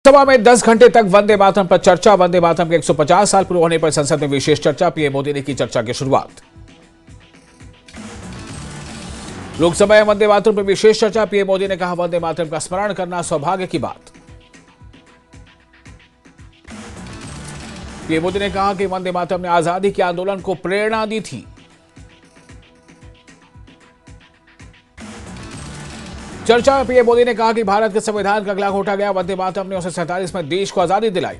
सभा में 10 घंटे तक वंदे मातरम पर चर्चा। वंदे मातरम के 150 साल पूरे होने पर संसद में विशेष चर्चा। पीएम मोदी ने की चर्चा की शुरुआत। लोकसभा में वंदे मातरम पर विशेष चर्चा। पीएम मोदी ने कहा, वंदे मातरम का स्मरण करना सौभाग्य की बात। पीएम मोदी ने कहा कि वंदे मातरम ने आजादी के आंदोलन को प्रेरणा दी थी। चर्चा में पीएम मोदी ने कहा कि भारत के संविधान का गला घोटा गया। वंदे मातरम ने 1947 में देश को आजादी दिलाई।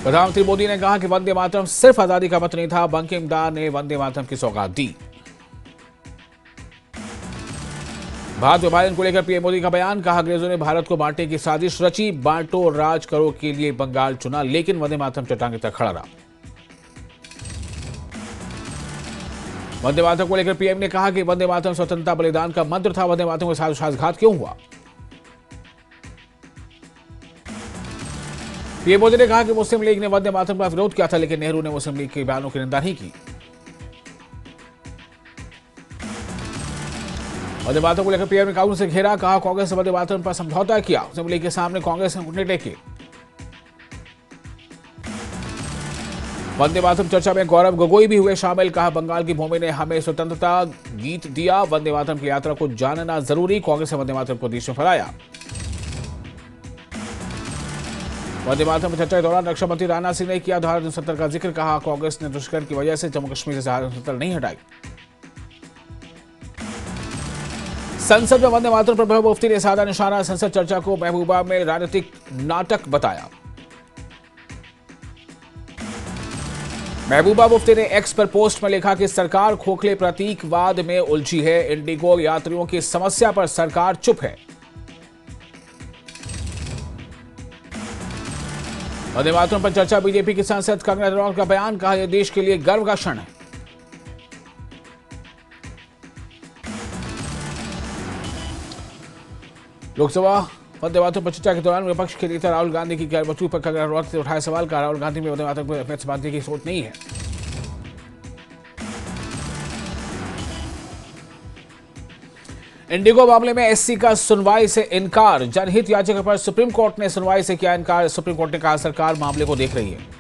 प्रधानमंत्री मोदी ने कहा कि वंदे मातरम सिर्फ आजादी का मत नहीं था, बंकिम दा ने वंदे मातरम की सौगात दी। भारत विभाजन को लेकर पीएम मोदी का बयान। कहा, अंग्रेजों ने भारत को बांटने की साजिश रची, बांटो राज करो के लिए बंगाल चुना, लेकिन वंदे मातरम चट्टान की तरह खड़ा रहा। वंदे मातरम को लेकर पीएम ने कहा कि वंदे मातरम स्वतंत्रता बलिदान का मंत्र था। वंदे मातरम के साथ विश्वासघात क्यों हुआ? पीएम मोदी ने कहा कि मुस्लिम लीग ने वंदे मातरम का विरोध किया था, लेकिन नेहरू ने मुस्लिम लीग के बयानों की निंदा नहीं की। वंदे मातरम को लेकर पीएम ने कांग्रेस से घेरा। कहा, कांग्रेस ने वंदे मातरम पर समझौता किया। मुस्लिम लीग के सामने कांग्रेस ने घुटने टेके। वंदे मातरम चर्चा में गौरव गोगोई भी हुए शामिल। कहा, बंगाल की भूमि ने हमें स्वतंत्रता गीत दिया। वंदे मातरम की यात्रा को जानना जरूरी। कांग्रेस ने वंदे मातरम को देश में फैलाया। वंदे मातरम की चर्चा के दौरान रक्षा मंत्री राजनाथ सिंह ने किया धारा 370 का जिक्र। कहा, कांग्रेस ने दुष्कर्म की वजह से जम्मू कश्मीर से धारा 370 नहीं हटाई। संसद में वंदे मातरम पर महबूबा मुफ्ती ने साधा निशाना। संसद चर्चा को महबूबा में राजनीतिक नाटक बताया। महबूबा मुफ्ती ने एक्स पर पोस्ट में लिखा कि सरकार खोखले प्रतीकवाद में उलझी है। इंडिगो यात्रियों की समस्या पर सरकार चुप है। वंदे मातरम पर चर्चा। बीजेपी की सांसद कंगना रनौत का बयान। कहा, यह देश के लिए गर्व का क्षण है। लोकसभा वंदे मातरम पर चर्चा के दौरान विपक्ष के नेता राहुल गांधी की गैरमौजूदगी पर कंगना रनौत ने उठाया सवाल। कहा, राहुल गांधी में वंदे मातरम को अहमियत से बांधने की सोच नहीं है। इंडिगो मामले में एससी का सुनवाई से इनकार। जनहित याचिका पर सुप्रीम कोर्ट ने सुनवाई से किया इनकार। सुप्रीम कोर्ट ने कहा, सरकार मामले को देख रही है।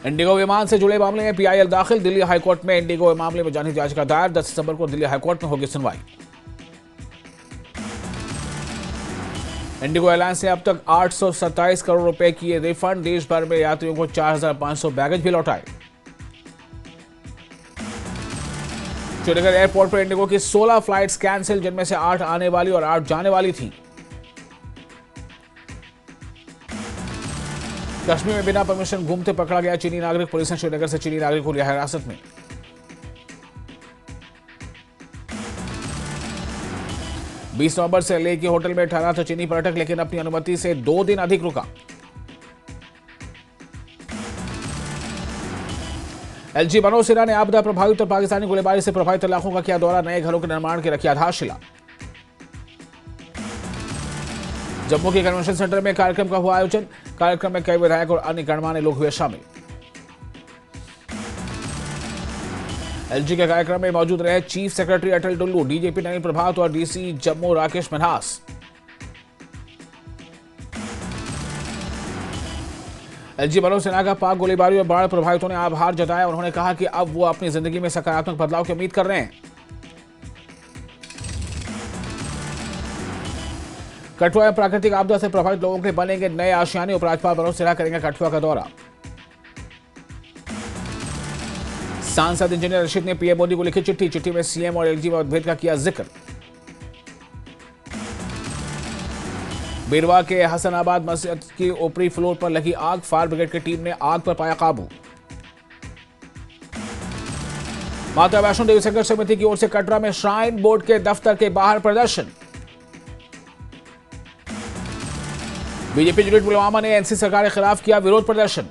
इंडिगो विमान से जुड़े मामले में पीआईएल दाखिल। दिल्ली हाईकोर्ट में इंडिगो मामले में जनहित याचिका दायर। 10 दिसंबर को दिल्ली हाईकोर्ट में होगी सुनवाई। इंडिगो एयरलाइंस ने अब तक 827 करोड़ रुपए किए रिफंड। देश भर में यात्रियों को 4500 बैगेज भी लौटाए। चंडीगढ़ एयरपोर्ट पर इंडिगो की 16 फ्लाइट्स कैंसिल, जिनमें से 8 आने वाली और 8 जाने वाली थी। कश्मीर में बिना परमिशन घूमते पकड़ा गया चीनी नागरिक। पुलिस ने श्रीनगर से चीनी नागरिक को लिया हिरासत में। बीस नवंबर से लेह के होटल में ठहरा था चीनी पर्यटक, लेकिन अपनी अनुमति से 2 दिन अधिक रुका। एलजी मनोज सिन्हा ने आपदा प्रभावित और पाकिस्तानी गोलीबारी से प्रभावित इलाकों का किया दौरा। नए घरों के निर्माण की रखी आधारशिला। जम्मू के कन्वेंशन सेंटर में कार्यक्रम का हुआ आयोजन। कार्यक्रम में कई विधायक और अन्य गणमान्य लोग हुए शामिल। एलजी के कार्यक्रम में मौजूद रहे चीफ सेक्रेटरी अटल डुल्लू, डीजीपी नवीन प्रभात और डीसी जम्मू राकेश मनहास। एलजी मनोज सिन्हा का पाक गोलीबारी और बाढ़ प्रभावितों ने आभार जताया। उन्होंने कहा कि अब वो अपनी जिंदगी में सकारात्मक बदलाव की उम्मीद कर रहे हैं। कठुआ में प्राकृतिक आपदा से प्रभावित लोगों के बनेंगे नए आशियाने। उपराज्यपाल मनोज सिन्हा करेंगे कठुआ का दौरा। सांसद इंजीनियर रशीद ने पीएम मोदी को लिखी चिट्ठी। चिट्ठी में सीएम और एलजी मतभेद का किया जिक्र। बीरवा के हसनाबाद मस्जिद की ऊपरी फ्लोर पर लगी आग। फायर ब्रिगेड की टीम ने आग पर पाया काबू। माता वैष्णो देवी संघर्ष समिति की ओर से कटरा में श्राइन बोर्ड के दफ्तर के बाहर प्रदर्शन। बीजेपी यूनिट पुलवामा ने एनसी सरकार के खिलाफ किया विरोध प्रदर्शन।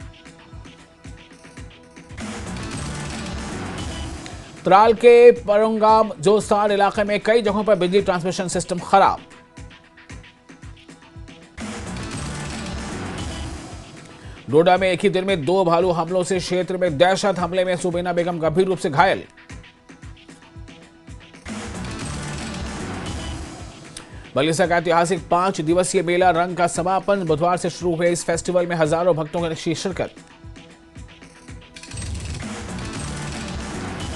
त्राल के परंगाम जोस्तार इलाके में कई जगहों पर बिजली ट्रांसमिशन सिस्टम खराब। डोडा में एक ही दिन में 2 भालू हमलों से क्षेत्र में दहशत। हमले में सुबीना बेगम गंभीर रूप से घायल। बलिसा का ऐतिहासिक 5 दिवसीय मेला रंग का समापन। बुधवार से शुरू हुए इस फेस्टिवल में हजारों भक्तों ने शिरकत।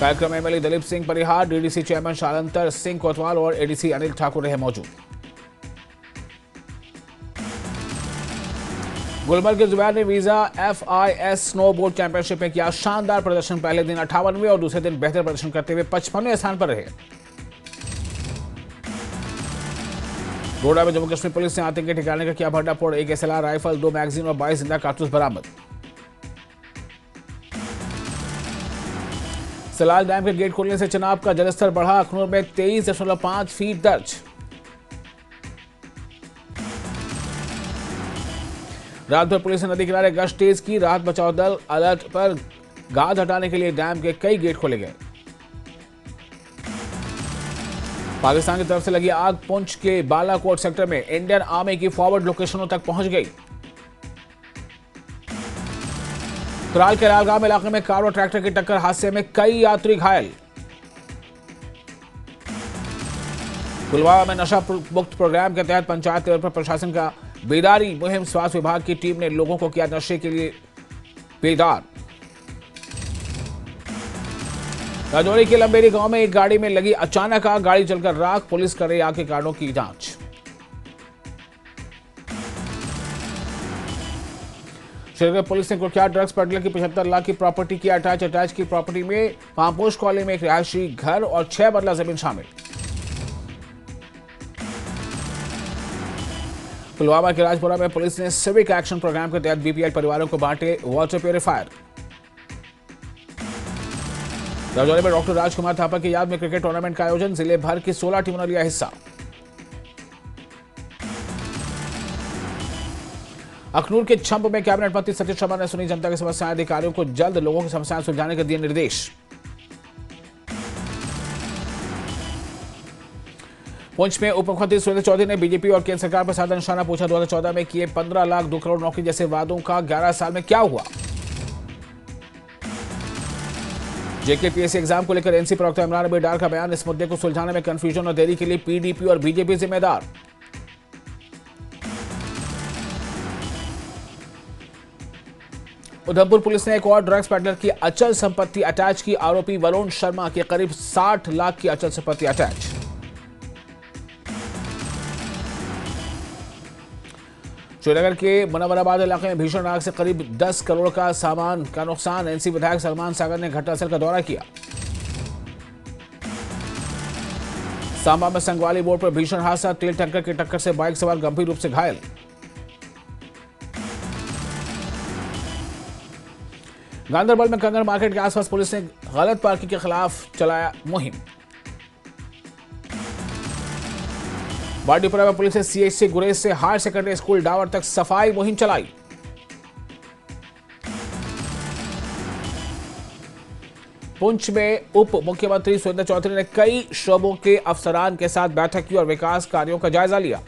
कार्यक्रम में MLA Dalip Singh Parihar, DDC chairman शालंतर Singh कोतवाल और एडीसी अनिल ठाकुर रहे मौजूद। गुलमर्ग के जुबैर ने वीजा FIS स्नोबोर्ड चैंपियनशिप में किया शानदार प्रदर्शन। पहले दिन 58वें और दूसरे दिन बेहतर प्रदर्शन करते हुए 55वें स्थान पर रहे। डोडा में जम्मू कश्मीर पुलिस ने आतंकी ठिकाने का किया भंडाफोड़। एक SLR राइफल, 2 मैगजीन और 22 जिंदा कारतूस बरामद। सलाल डैम के गेट खोलने से चिनाब का जलस्तर बढ़ा। अखनूर में 23.5 फीट दर्ज। रात भर पुलिस ने नदी किनारे गश्त तेज की। राहत बचाव दल अलर्ट पर। गाद हटाने के लिए डैम के कई गेट खोले गए। पाकिस्तान की तरफ से लगी आग पुंछ के बालाकोट सेक्टर में। इंडियन आर्मी की फॉरवर्ड लोकेशनों तक पहुंच गई। त्राल के लालगांव इलाके में कार और ट्रैक्टर की टक्कर, हादसे में कई यात्री घायल। पुलवामा में नशा मुक्त प्रोग्राम के तहत पंचायत लेवल पर प्रशासन का बेदारी मुहिम। स्वास्थ्य विभाग की टीम ने लोगों को किया नशे के लिए बेदार। राजौरी के लंबेरी गांव में एक गाड़ी में लगी अचानक आग, गाड़ी जलकर राख। पुलिस कर रही आग के कारणों की जांच। श्रीनगर पुलिस ने कुख्यात ड्रग्स पेडलर की 75 लाख की प्रॉपर्टी की अटैच की प्रॉपर्टी में पामपोश कॉलोनी में एक रिहायशी घर और 6 मरला जमीन शामिल। पुलवामा के राजपुरा में पुलिस ने सिविक एक्शन प्रोग्राम के तहत BPL परिवारों को बांटे वाटर प्यूरिफायर। राजौरी में डॉक्टर राजकुमार थापा की याद में क्रिकेट टूर्नामेंट का आयोजन। जिले भर की 16 टीमों ने लिया हिस्सा। अखनूर के छंप में कैबिनेट मंत्री सतीश शर्मा ने सुनी जनता की समस्याएं। अधिकारियों को जल्द लोगों की समस्याएं सुलझाने के दिए निर्देश। पुंछ में उप मुख्यमंत्री सुरेंद्र चौधरी ने बीजेपी और केंद्र सरकार पर साधा निशाना। पूछा 2014 में किए 15 लाख 2 करोड़ नौकरी जैसे वादों का 11 साल में क्या हुआ। JKPSC एग्जाम को लेकर NC प्रवक्ता इमरान नबी डार का बयान। इस मुद्दे को सुलझाने में कंफ्यूजन और देरी के लिए PDP और बीजेपी जिम्मेदार। उधमपुर पुलिस ने एक और ड्रग्स पेडलर की अचल संपत्ति अटैच की। आरोपी वरुण शर्मा के करीब 60 लाख की अचल संपत्ति अटैच। श्रीनगर के मुनव्वराबाद इलाके में भीषण आग से करीब 10 करोड़ का सामान का नुकसान। NC विधायक सलमान सागर ने घटनास्थल का दौरा किया। सांबा में संगवाली बोर्ड पर भीषण हादसा। तेल टैंकर की टक्कर से बाइक सवार गंभीर रूप से घायल। गांधरबल में कंगन मार्केट के आसपास पुलिस ने गलत पार्किंग के खिलाफ चलाया मुहिम। बाडीपुरा में पुलिस ने CHC गुरेज से हायर सेकेंडरी स्कूल डावर तक सफाई मुहिम चलाई। पुंछ में उप मुख्यमंत्री सुरेंद्र चौधरी ने कई शोबों के अफसरान के साथ बैठक की और विकास कार्यों का जायजा लिया।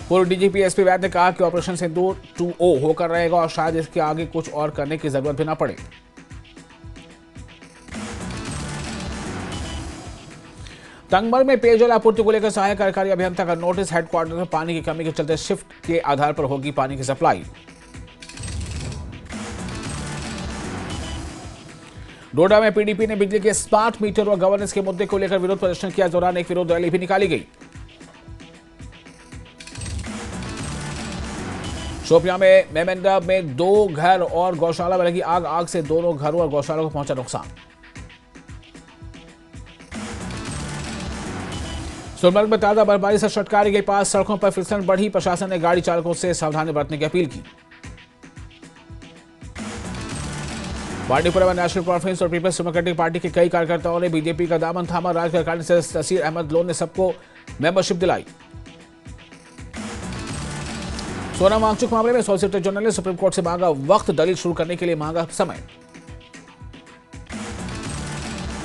पूर्व DGP SP वैद ने कहा कि ऑपरेशन सिंदूर 2O होकर रहेगा और शायद इसके आगे कुछ और करने की जरूरत भी ना पड़े। तंगमर में पेयजल आपूर्ति को लेकर सहायक कार्यकारी अभियंता का नोटिस। हेडक्वार्टर में पानी की कमी के चलते शिफ्ट के आधार पर होगी पानी की सप्लाई। डोडा में PDP ने बिजली के स्मार्ट मीटर और गवर्नेंस के मुद्दे को लेकर विरोध प्रदर्शन किया। दौरान एक विरोध रैली भी निकाली गई। शोपियां में मेमेंडा में 2 घर और गौशाला में लगी आग से दोनों घरों और गौशाला को पहुंचा नुकसान। सोनमर्ग में ताजा बर्फबारी से शटकारी के पास सड़कों पर फिसलन बढ़ी। प्रशासन ने गाड़ी चालकों से सावधानी बरतने की अपील की। बांडीपुरा में नेशनल कॉन्फ्रेंस और पीपल्स डेमोक्रेटिक पार्टी के कई कार्यकर्ताओं ने बीजेपी का दामन थामा। राज्य से तसीर अहमद लोन ने सबको मेंबरशिप दिलाई। सोना मांगचुक मामले में सॉलिसिटर जनरल ने सुप्रीम कोर्ट से मांगा वक्त, दलील शुरू करने के लिए मांगा समय।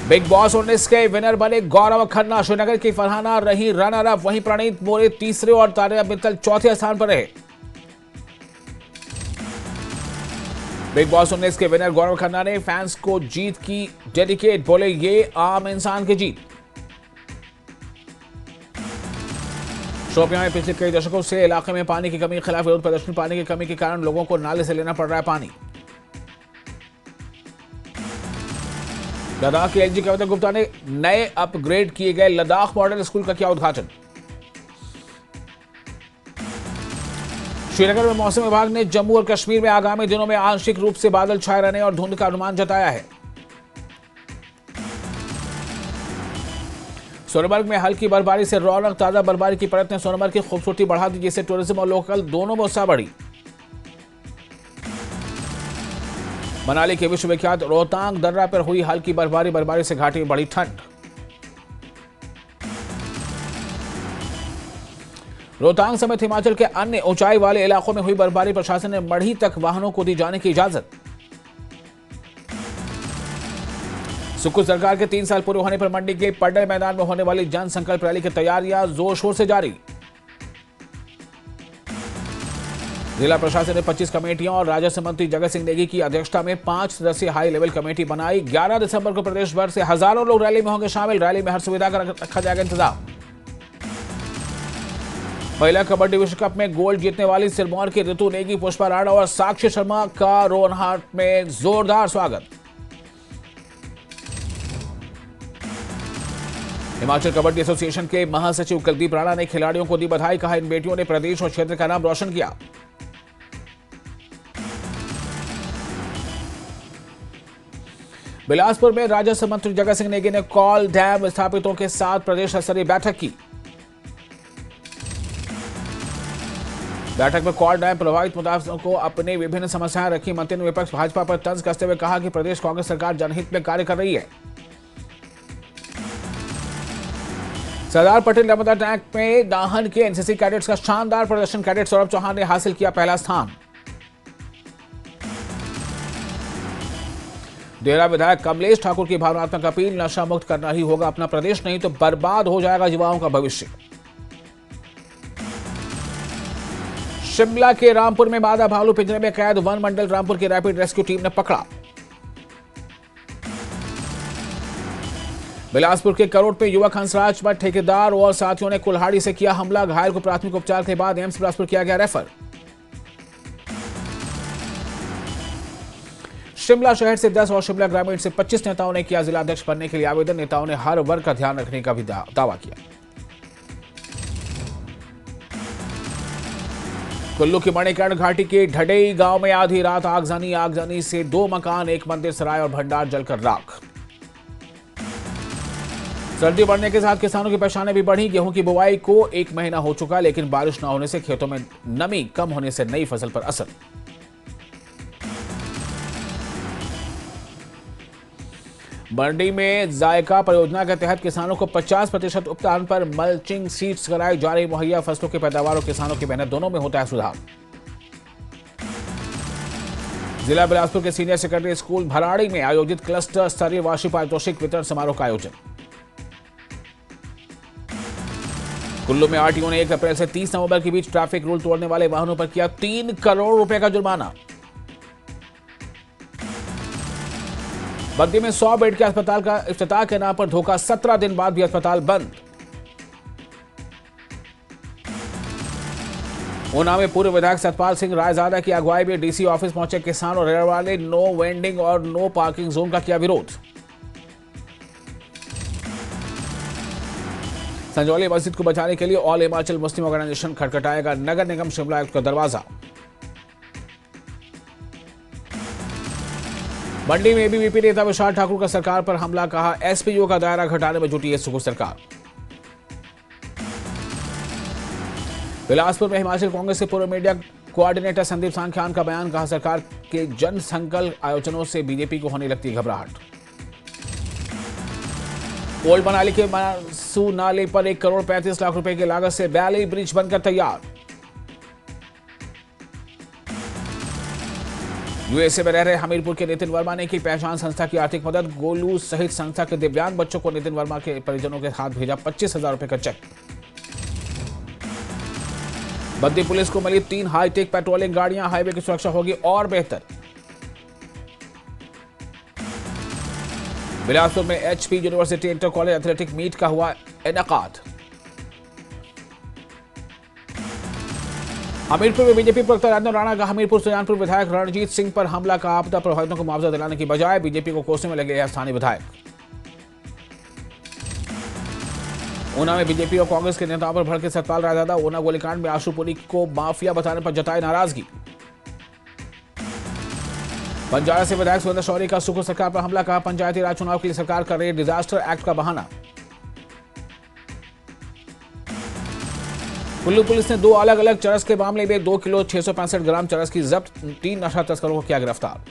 बिग बॉस 19 के विनर बने गौरव खन्ना। श्रीनगर की फरहाना रही रनर अप। वहीं प्रणीत मोरे तीसरे और तानिया मित्तल चौथे स्थान पर रहे। बिग बॉस 19 के विनर गौरव खन्ना ने फैंस को जीत की डेडिकेट। बोले ये आम इंसान की जीत। शोपियां में पिछले कई दशकों से इलाके में पानी की कमी के खिलाफ विरोध प्रदर्शन। पानी की कमी के कारण लोगों को नाले से लेना पड़ रहा है पानी। लद्दाख के एलजी कविता गुप्ता ने नए अपग्रेड किए गए लद्दाख मॉडल स्कूल का किया उद्घाटन। श्रीनगर में मौसम विभाग ने जम्मू और कश्मीर में आगामी दिनों में आंशिक रूप से बादल छाए रहने और धुंध का अनुमान जताया है। सोनमर्ग में हल्की बर्फबारी से रौनक। ताजा बर्फबारी की परत ने सोनमर्ग की खूबसूरती बढ़ा दी, जिससे टूरिज्म और लोकल दोनों में उत्साह बढ़ी। मनाली के विश्वविख्यात रोहतांग दर्रा पर हुई हल्की बर्फबारी से घाटी में बढ़ी ठंड। रोहतांग समेत हिमाचल के अन्य ऊंचाई वाले इलाकों में हुई बर्फबारी, प्रशासन ने मढ़ी तक वाहनों को दी जाने की इजाजत। सुक्खू सरकार के 3 साल पूरे होने पर मंडी के पड्डल मैदान में होने वाली जन संकल्प रैली की तैयारियां जोर शोर से जारी। जिला प्रशासन ने 25 कमेटियों और राजस्व मंत्री जगत सिंह नेगी की अध्यक्षता में 5 सदस्यीय हाई लेवल कमेटी बनाई। 11 दिसंबर को प्रदेश भर से हजारों लोग रैली में होंगे शामिल। रैली में हर सुविधा का रखा जाएगा इंतजाम। महिला कबड्डी विश्व कप में गोल्ड जीतने वाली सिरमौर की ऋतु नेगी, पुष्पा राणा और साक्षी शर्मा का रोनहाट में जोरदार स्वागत। हिमाचल कबड्डी एसोसिएशन के महासचिव कुलदीप राणा ने खिलाड़ियों को दी बधाई। कहा, इन बेटियों ने प्रदेश और क्षेत्र का नाम रोशन किया। बिलासपुर में राजस्व मंत्री जगत सिंह नेगी ने कॉल डैम स्थापितों के साथ प्रदेश स्तरीय बैठक की। बैठक में कॉल डैम प्रभावित मुताबिकों को अपनी विभिन्न समस्याएं रखी। मंत्री ने विपक्ष भाजपा पर तंज कसते हुए कहा कि प्रदेश कांग्रेस सरकार जनहित में कार्य कर रही है। सरदार पटेल नर्मदा टैंक में दाहन के एनसीसी कैडेट्स का शानदार प्रदर्शन। कैडेट सौरभ चौहान ने हासिल किया पहला स्थान। देहरा विधायक कमलेश ठाकुर की भावनात्मक अपील, नशा मुक्त करना ही होगा अपना प्रदेश, नहीं तो बर्बाद हो जाएगा युवाओं का भविष्य। शिमला के रामपुर में मादा भालू पिंजरे में कैद, वन मंडल रामपुर की रैपिड रेस्क्यू टीम ने पकड़ा। बिलासपुर के करोड़ पे युवक हंसराज पर ठेकेदार और साथियों ने कुल्हाड़ी से किया हमला। घायल को प्राथमिक उपचार के बाद एम्स बिलासपुर किया गया रेफर। शिमला शहर से 10 और शिमला ग्रामीण से 25 नेताओं ने किया जिला अध्यक्ष बनने के लिए आवेदन। नेताओं ने हर वर्ग का ध्यान रखने का भी दावा किया। कुल्लू की मणिकर्ण घाटी के ढडेई गांव में आधी रात आगजनी से 2 मकान, 1 मंदिर, सराय और भंडार जलकर राख। सर्दी बढ़ने के साथ किसानों की परेशानी भी बढ़ी। गेहूं की बुवाई को 1 महीना हो चुका, लेकिन बारिश न होने से खेतों में नमी कम होने से नई फसल पर असर। मंडी में जायका परियोजना के तहत किसानों को 50% उपदान पर मल्चिंग सीड्स कराई जा रही मुहैया। फसलों की पैदावार और किसानों की मेहनत दोनों में होता है सुधार। जिला बिलासपुर के सीनियर सेकेंडरी स्कूल भराड़ी में आयोजित क्लस्टर स्तरीय वार्षिक पारितोषिक वितरण समारोह का आयोजन। कुल्लू में आरटीओ ने 1 अप्रैल से 30 नवंबर के बीच ट्रैफिक रूल तोड़ने वाले वाहनों पर किया 3 करोड़ रुपए का जुर्माना। बद्दी में 100 बेड के अस्पताल का इफ्तिताह के नाम पर धोखा, 17 दिन बाद भी अस्पताल बंद। ऊना में पूर्व विधायक सतपाल सिंह रायजादा की अगुवाई में डीसी ऑफिस पहुंचे किसान और रेहड़ी वाले। नो वेंडिंग और नो पार्किंग जोन का किया विरोध। संजौली मस्जिद को बचाने के लिए ऑल हिमाचल मुस्लिम ऑर्गेनाइजेशन खटखटाएगा नगर निगम शिमला आयुक्त का दरवाजा। मंडी में एबीवीपी नेता विशाल ठाकुर का सरकार पर हमला, कहा एसपीओ का दायरा घटाने में जुटी है सुक्खू सरकार। बिलासपुर में हिमाचल कांग्रेस के पूर्व मीडिया कोऑर्डिनेटर संदीप सांख्यान का बयान, कहा सरकार के जन संकल्प आयोजनों से बीजेपी को होने लगती घबराहट। ओल्ड मनाली के मानसू नाले पर 1 करोड़ 35 लाख रुपए की लागत से बैली ब्रिज बनकर तैयार। यूएसए में रह रहे हमीरपुर के नितिन वर्मा ने की पहचान संस्था की आर्थिक मदद। गोलू सहित संस्था के दिव्यांग बच्चों को नितिन वर्मा के परिजनों के हाथ भेजा 25,000 रुपए का चेक। बद्दी पुलिस को मिली 3 हाईटेक पेट्रोलिंग गाड़ियां, हाईवे की सुरक्षा होगी और बेहतर। बिलासपुर में HP university inter college athletic meet का हुआ इनेकाद। हमीरपुर में बीजेपी प्रवक्ता राजेंद्र राणा का हमीरपुर सुजानपुर विधायक रणजीत सिंह पर हमला का आपदा प्रभावितों को मुआवजा दिलाने की बजाय बीजेपी को कोसने में लगे हैं स्थानीय विधायक। ऊना में बीजेपी और कांग्रेस के नेताओं पर भड़के सतपाल रायजादा। ऊना गोलीकांड में आशु पुरी को माफिया बताने पर जताई नाराजगी। बंजारा से विधायक सुरेंद्र शौरी का सुखू सरकार पर हमला, कहा पंचायती राज चुनाव के लिए सरकार कर रही है डिजास्टर एक्ट का बहाना। कुल्लू पुलिस ने 2 अलग अलग चरस के मामले में 2 किलो 665 ग्राम चरस की जब्त, 3 नशा तस्करों को किया गिरफ्तार।